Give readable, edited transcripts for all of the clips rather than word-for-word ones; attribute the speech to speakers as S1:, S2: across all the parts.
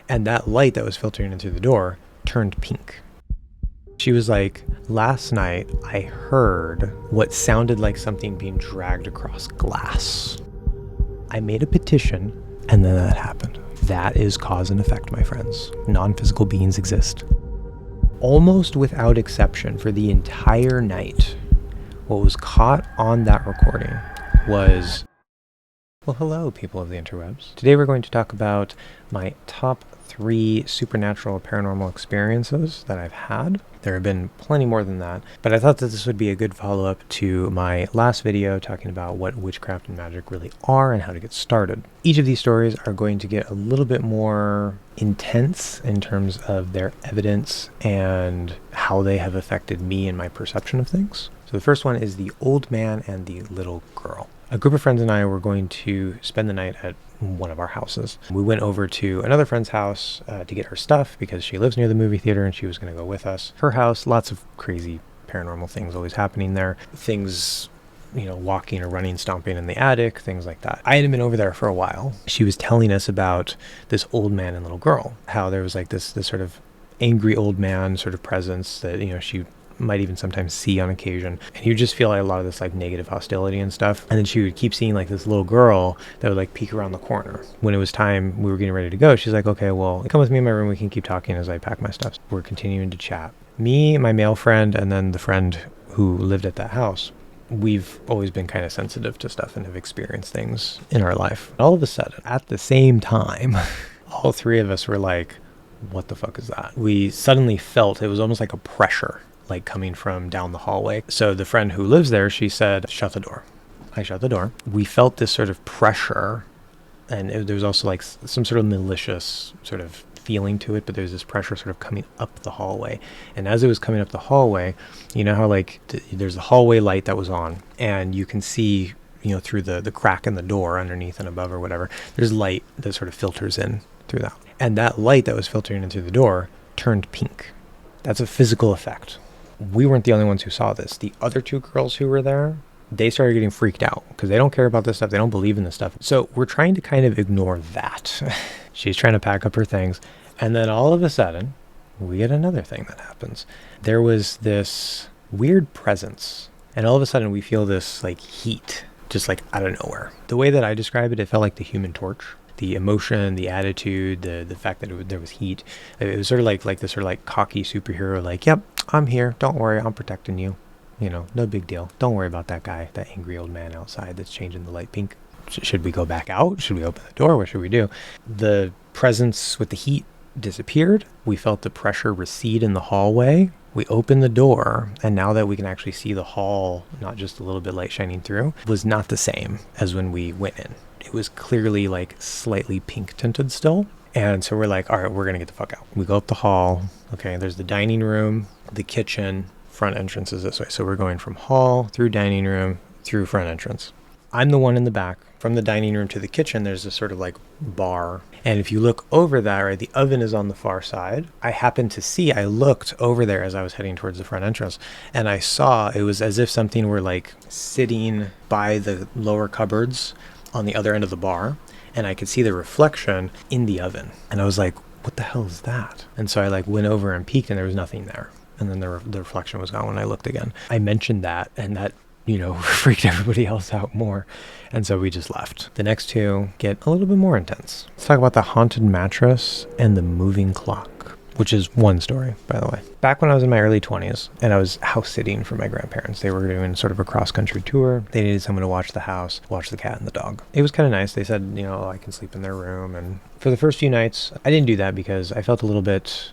S1: And that light that was filtering in through the door turned pink. She was like, last night I heard what sounded like something being dragged across glass. I made a petition, and then that happened. That is cause and effect, my friends. Non-physical beings exist. Almost without exception, for the entire night, what was caught on that recording was... Well, hello, people of the interwebs. Today we're going to talk about my top 3 supernatural paranormal experiences that I've had. There have been plenty more than that, but I thought that this would be a good follow-up to my last video talking about what witchcraft and magic really are and how to get started. Each of these stories are going to get a little bit more intense in terms of their evidence and how they have affected me and my perception of things. So the first one is the old man and the little girl. A group of friends and I were going to spend the night at one of our houses. We went over to another friend's house to get her stuff because she lives near the movie theater and she was going to go with us. Her house, lots of crazy paranormal things always happening there. Things, walking or running, stomping in the attic, things like that. I hadn't been over there for a while. She was telling us about this old man and little girl, how there was like this sort of angry old man sort of presence that, she might even sometimes see on occasion, and you just feel like a lot of this like negative hostility and stuff. And then she would keep seeing like this little girl that would like peek around the corner. When it was time, we were getting ready to go, she's like, okay, well, come with me in my room, we can keep talking as I pack my stuff. We're continuing to chat. Me, my male friend, and then the friend who lived at that house, we've always been kind of sensitive to stuff and have experienced things in our life. All of a sudden, at the same time, all 3 of us were like, what the fuck is that? We suddenly felt, it was almost like a pressure like coming from down the hallway. So the friend who lives there, she said, shut the door. I shut the door. We felt this sort of pressure, and there was also like some sort of malicious sort of feeling to it, but there's this pressure sort of coming up the hallway. And as it was coming up the hallway, you know how like there's a hallway light that was on, and you can see, through the crack in the door underneath and above or whatever, there's light that sort of filters in through that. And that light that was filtering in through the door turned pink. That's a physical effect. We weren't the only ones who saw this. The other 2 girls who were there, they started getting freaked out because they don't care about this stuff. They don't believe in this stuff. So we're trying to kind of ignore that. She's trying to pack up her things. And then all of a sudden, we get another thing that happens. There was this weird presence. And all of a sudden, we feel this like heat, just like out of nowhere. The way that I describe it, it felt like the Human Torch. The emotion, the attitude, the fact that there was heat. It was sort of like this sort of like cocky superhero, like, yep, I'm here. Don't worry, I'm protecting you. No big deal. Don't worry about that guy, that angry old man outside that's changing the light pink. Should we go back out? Should we open the door? What should we do? The presence with the heat disappeared. We felt the pressure recede in the hallway. We opened the door, and now that we can actually see the hall, not just a little bit light shining through, was not the same as when we went in. It was clearly like slightly pink tinted still. And so we're like, all right, we're going to get the fuck out. We go up the hall. Okay, there's the dining room, the kitchen, front entrance is this way. So we're going from hall through dining room through front entrance. I'm the one in the back. From the dining room to the kitchen, there's this sort of like bar. And if you look over that, right, the oven is on the far side. I looked over there as I was heading towards the front entrance, and I saw it was as if something were like sitting by the lower cupboards on the other end of the bar, and I could see the reflection in the oven. And I was like, what the hell is that? And so I like went over and peeked, and there was nothing there. And then the reflection was gone when I looked again. I mentioned that, and that freaked everybody else out more. And so we just left. The next 2 get a little bit more intense. Let's talk about the haunted mattress and the moving clock, which is one story, by the way. Back when I was in my early 20s and I was house sitting for my grandparents, they were doing sort of a cross-country tour. They needed someone to watch the house, watch the cat and the dog. It was kind of nice. They said, I can sleep in their room. And for the first few nights, I didn't do that because I felt a little bit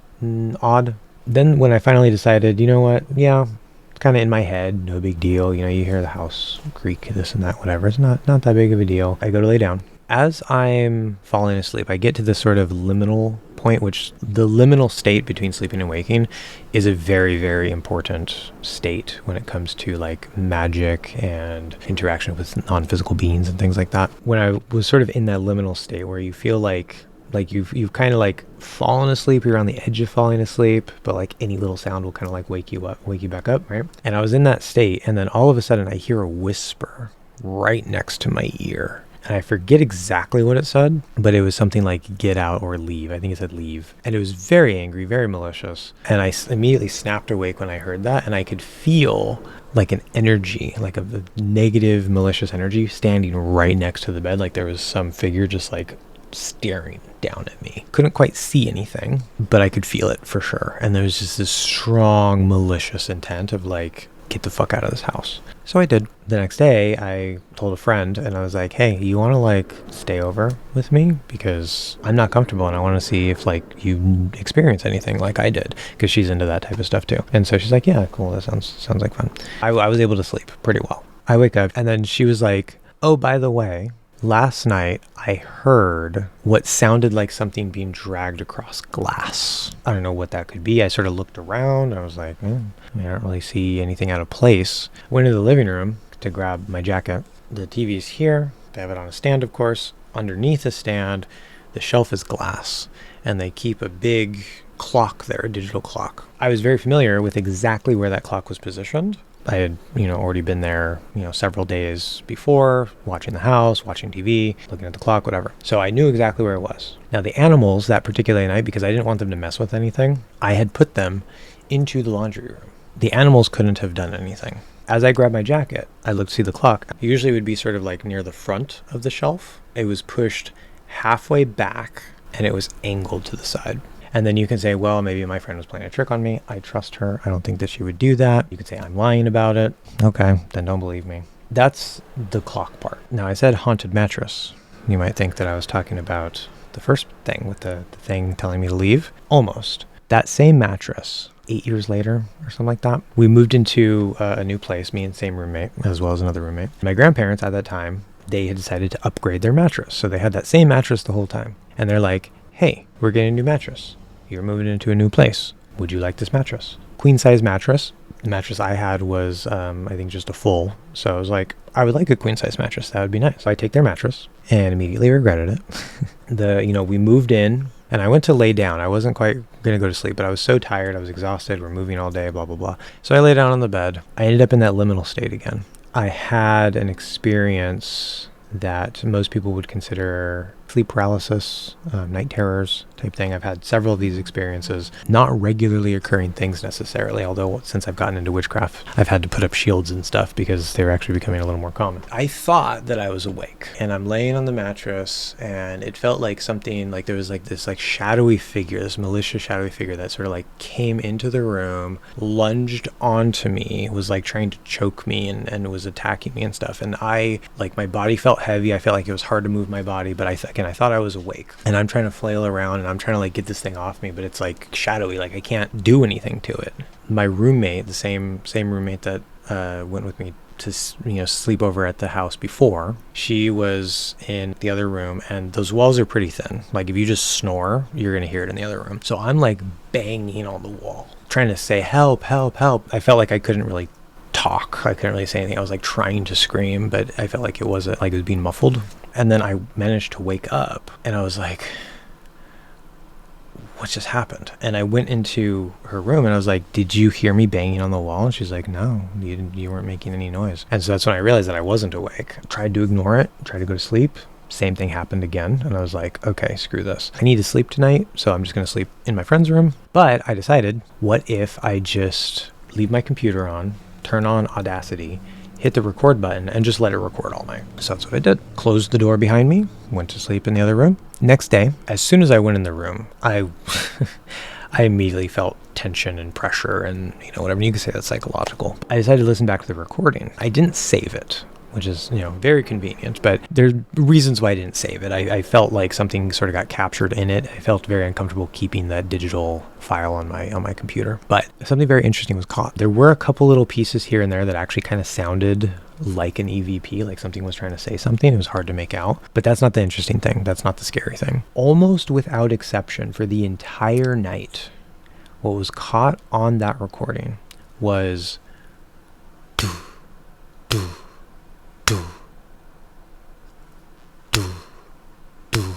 S1: odd. Then when I finally decided, you know what? Yeah, it's kind of in my head, no big deal. You hear the house creak, this and that, whatever. It's not that big of a deal. I go to lay down. As I'm falling asleep, I get to this sort of liminal point, which the liminal state between sleeping and waking is a very, very important state when it comes to like magic and interaction with non-physical beings and things like that. When I was sort of in that liminal state where you feel like you've kind of like fallen asleep, you're on the edge of falling asleep, but like any little sound will kind of like wake you back up, right? And I was in that state, and then all of a sudden I hear a whisper right next to my ear. And I forget exactly what it said, but it was something like get out or leave. I think it said leave. And it was very angry, very malicious. And I immediately snapped awake when I heard that. And I could feel like an energy, like a negative, malicious energy standing right next to the bed. Like there was some figure just like staring down at me. Couldn't quite see anything, but I could feel it for sure. And there was just this strong, malicious intent of like, get the fuck out of this house. So I did. The next day, I told a friend and I was like, hey, you want to like stay over with me? Because I'm not comfortable and I want to see if like you experience anything like I did. Because she's into that type of stuff too. And so she's like, yeah, cool. That sounds like fun. I was able to sleep pretty well. I wake up and then she was like, oh, by the way, last night I heard what sounded like something being dragged across glass. I don't know what that could be. I sort of looked around. I was like, I don't really see anything out of place. Went into the living room to grab my jacket. The TV's here. They have it on a stand, of course. Underneath the stand, the shelf is glass. And they keep a big clock there, a digital clock. I was very familiar with exactly where that clock was positioned. I had, already been there, several days before, watching the house, watching TV, looking at the clock, whatever. So I knew exactly where it was. Now the animals that particular night, because I didn't want them to mess with anything, I had put them into the laundry room. The animals couldn't have done anything. As I grabbed my jacket, I looked to see the clock. Usually it would be sort of like near the front of the shelf. It was pushed halfway back and it was angled to the side. And then you can say, well, maybe my friend was playing a trick on me. I trust her. I don't think that she would do that. You could say I'm lying about it. Okay, then don't believe me. That's the clock part. Now, I said haunted mattress. You might think that I was talking about the first thing with the thing telling me to leave. Almost. That same mattress, 8 years later or something like that, we moved into a new place, me and same roommate, as well as another roommate. My grandparents at that time, they had decided to upgrade their mattress. So they had that same mattress the whole time. And they're like, hey, we're getting a new mattress. You're moving into a new place. Would you like this mattress? Queen size mattress. The mattress I had was, I think, just a full. So I was like, I would like a queen size mattress. That would be nice. So I take their mattress and immediately regretted it. We moved in and I went to lay down. I wasn't quite going to go to sleep, but I was so tired. I was exhausted. We're moving all day, blah, blah, blah. So I lay down on the bed. I ended up in that liminal state again. I had an experience that most people would consider sleep paralysis, night terrors type thing. I've had several of these experiences, not regularly occurring things necessarily, although since I've gotten into witchcraft, I've had to put up shields and stuff because they're actually becoming a little more common. I thought that I was awake and I'm laying on the mattress and it felt like something, like there was like this like shadowy figure, this malicious shadowy figure that sort of like came into the room, lunged onto me, was like trying to choke me and was attacking me and stuff. And my body felt heavy. I felt like it was hard to move my body, but I thought I was awake and I'm trying to flail around and I'm trying to like get this thing off me, but it's like shadowy, like I can't do anything to it. My roommate, the same roommate that went with me to sleep over at the house before, she was in the other room and those walls are pretty thin. Like if you just snore, you're gonna hear it in the other room. So I'm like banging on the wall, trying to say help, help, help. I felt like I couldn't really talk. I couldn't really say anything. I was like trying to scream, but I felt like it was being muffled. And then I managed to wake up and I was like, what just happened? And I went into her room and I was like, did you hear me banging on the wall? And she's like, no, you weren't making any noise. And so that's when I realized that I wasn't awake. Tried to ignore it, tried to go to sleep. Same thing happened again. And I was like, okay, screw this. I need to sleep tonight. So I'm just going to sleep in my friend's room. But I decided, what if I just leave my computer on, turn on Audacity, hit the record button and just let it record all night. So that's what I did. Closed the door behind me, went to sleep in the other room. Next day, as soon as I went in the room, I immediately felt tension and pressure and whatever. You could say that's psychological. I decided to listen back to the recording. I didn't save it, which is, very convenient, but there's reasons why I didn't save it. I felt like something sort of got captured in it. I felt very uncomfortable keeping that digital file on my computer, but something very interesting was caught. There were a couple little pieces here and there that actually kind of sounded like an EVP, like something was trying to say something. It was hard to make out, but that's not the interesting thing. That's not the scary thing. Almost without exception, for the entire night, what was caught on that recording was doo, doo, doo, doo, doo,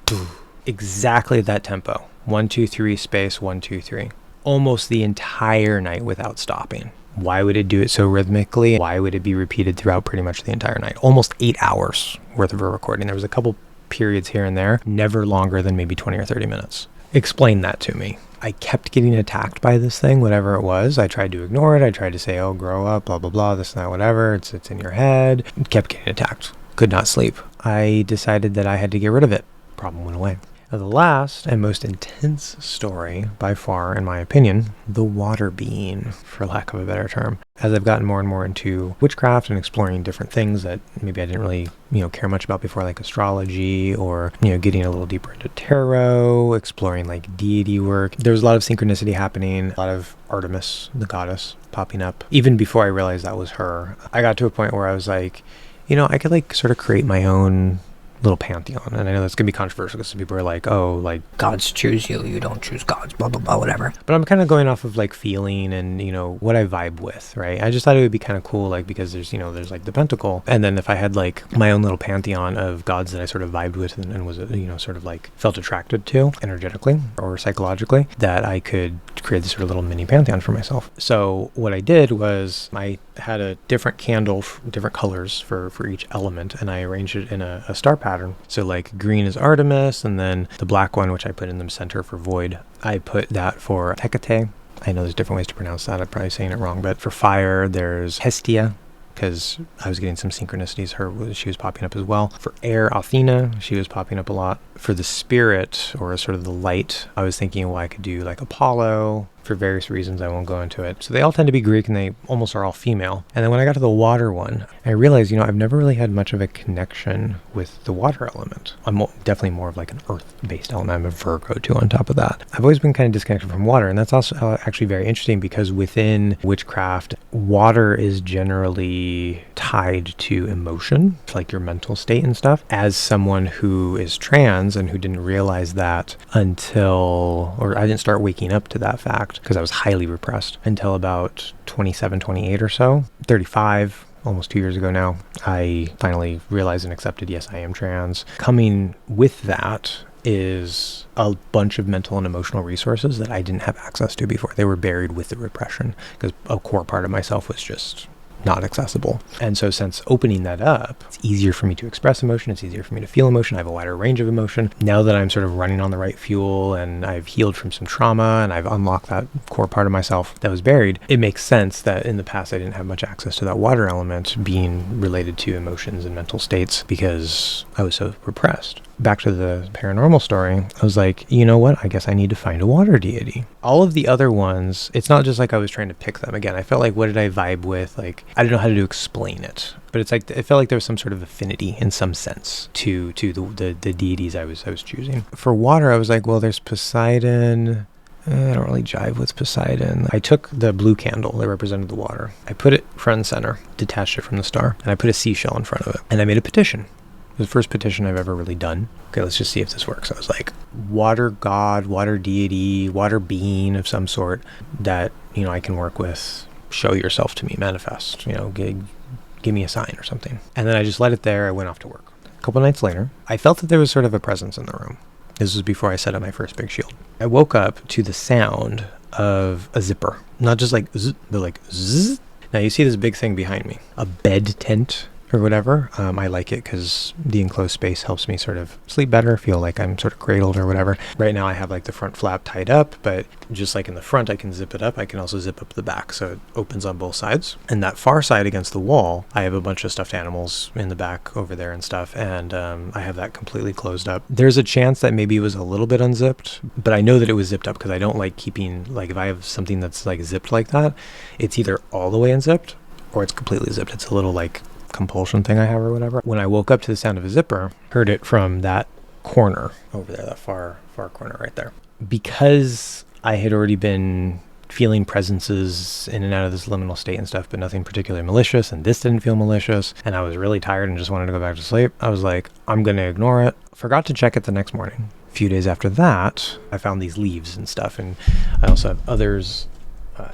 S1: doo. Exactly that tempo. 1, 2, 3 space 1, 2, 3. Almost the entire night without stopping. Why would it do it so rhythmically? Why would it be repeated throughout pretty much the entire night? Almost 8 hours worth of a recording. There was a couple periods here and there, never longer than maybe 20 or 30 minutes. Explain that to me. I kept getting attacked by this thing, whatever it was. I tried to ignore it. I tried to say, oh, grow up, blah, blah, blah, this and that, whatever. It's in your head. Kept getting attacked. Could not sleep. I decided that I had to get rid of it. Problem went away. Now, the last and most intense story, by far, in my opinion, the water being, for lack of a better term. As I've gotten more and more into witchcraft and exploring different things that maybe I didn't really, care much about before, like astrology or, getting a little deeper into tarot, exploring like deity work. There was a lot of synchronicity happening, a lot of Artemis, the goddess, popping up. Even before I realized that was her, I got to a point where I was like, I could like sort of create my own little pantheon. And I know that's gonna be controversial because some people are like, oh, like gods choose you, you don't choose gods, blah blah blah, whatever. But I'm kind of going off of like feeling and what I vibe with, right? I just thought it would be kind of cool, like, because there's there's like the pentacle, and then if I had like my own little pantheon of gods that I sort of vibed with and was sort of like felt attracted to energetically or psychologically, that I could create this sort of little mini pantheon for myself. So what I did was I had a different candle, different colors for each element, and I arranged it in a star pattern. So like green is Artemis, and then the black one, which I put in the center for void, I put that for Hekate. I know there's different ways to pronounce that. I'm probably saying it wrong, but for fire, there's Hestia, because I was getting some synchronicities. She was popping up as well. For air, Athena, she was popping up a lot. For the spirit, or sort of the light, I was thinking, well, I could do like Apollo. For various reasons, I won't go into it. So they all tend to be Greek, and they almost are all female. And then when I got to the water one, I realized, I've never really had much of a connection with the water element. I'm definitely more of like an earth-based element. I'm a Virgo too on top of that. I've always been kind of disconnected from water, and that's also actually very interesting because within witchcraft, water is generally tied to emotion, like your mental state and stuff. As someone who is trans and who didn't realize that or I didn't start waking up to that fact, because I was highly repressed until about 27, 28 or so. 35, almost 2 years ago now, I finally realized and accepted, yes, I am trans. Coming with that is a bunch of mental and emotional resources that I didn't have access to before. They were buried with the repression because a core part of myself was just not accessible. And so since opening that up, it's easier for me to express emotion. It's easier for me to feel emotion. I have a wider range of emotion. Now that I'm sort of running on the right fuel and I've healed from some trauma and I've unlocked that core part of myself that was buried, it makes sense that in the past I didn't have much access to that water element being related to emotions and mental states because I was so repressed. Back to the paranormal story, I was like, you know what? I guess I need to find a water deity. All of the other ones, it's not just like I was trying to pick them. Again, I felt like, what did I vibe with? Like, I don't know how to explain it, but it's like, it felt like there was some sort of affinity in some sense to the deities I was choosing. For water, I was like, well, there's Poseidon. I don't really jive with Poseidon. I took the blue candle that represented the water. I put it front and center, detached it from the star, and I put a seashell in front of it. And I made a petition. It was the first petition I've ever really done. Okay, let's just see if this works. I was like, water god, water deity, water being of some sort that, I can work with. Show yourself to me, manifest, give me a sign or something. And then I just let it there. I went off to work. A couple nights later, I felt that there was sort of a presence in the room. This was before I set up my first big shield. I woke up to the sound of a zipper. Not just like zzz, but like zzz. Now you see this big thing behind me, a bed tent or whatever. I like it because the enclosed space helps me sort of sleep better, feel like I'm sort of cradled or whatever. Right now I have like the front flap tied up, but just like in the front, I can zip it up. I can also zip up the back, so it opens on both sides. And that far side against the wall, I have a bunch of stuffed animals in the back over there and stuff, and I have that completely closed up. There's a chance that maybe it was a little bit unzipped, but I know that it was zipped up because I don't like keeping, like if I have something that's like zipped like that, it's either all the way unzipped or it's completely zipped. It's a little like compulsion thing I have or whatever. When I woke up to the sound of a zipper, heard it from that corner over there, that far corner right there. Because I had already been feeling presences in and out of this liminal state and stuff, but nothing particularly malicious, and this didn't feel malicious, and I was really tired and just wanted to go back to sleep, I was like, I'm going to ignore it. Forgot to check it the next morning. A few days after that, I found these leaves and stuff, and I also have others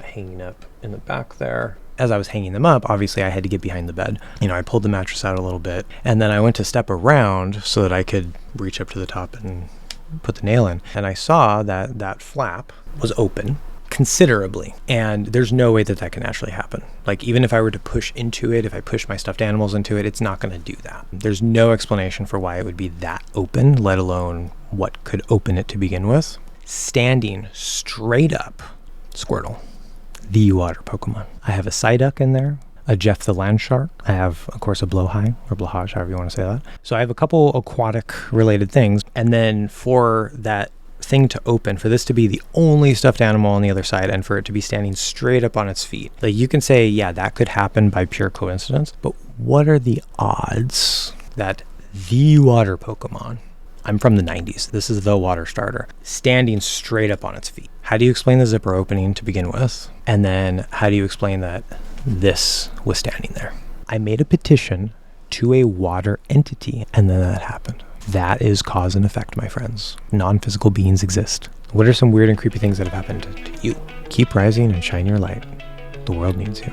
S1: hanging up in the back there. As I was hanging them up, obviously I had to get behind the bed. I pulled the mattress out a little bit, and then I went to step around so that I could reach up to the top and put the nail in. And I saw that flap was open, considerably. And there's no way that that can actually happen. Like, even if I were to push into it, if I push my stuffed animals into it, it's not going to do that. There's no explanation for why it would be that open, let alone what could open it to begin with. Standing straight up, Squirtle, the water Pokemon. I have a Psyduck in there, a Jeff the Land Shark. I have, of course, a Blowhigh, or Blowhage, however you want to say that. So I have a couple aquatic related things. And then for that thing to open, for this to be the only stuffed animal on the other side, and for it to be standing straight up on its feet, like, you can say, yeah, that could happen by pure coincidence, but what are the odds that the water Pokemon, I'm from the 90s, this is the water starter, standing straight up on its feet? How do you explain the zipper opening to begin with? And then how do you explain that this was standing there? I made a petition to a water entity, and then that happened. That is cause and effect, my friends. Non-physical beings exist. What are some weird and creepy things that have happened to you? Keep rising and shine your light. The world needs you.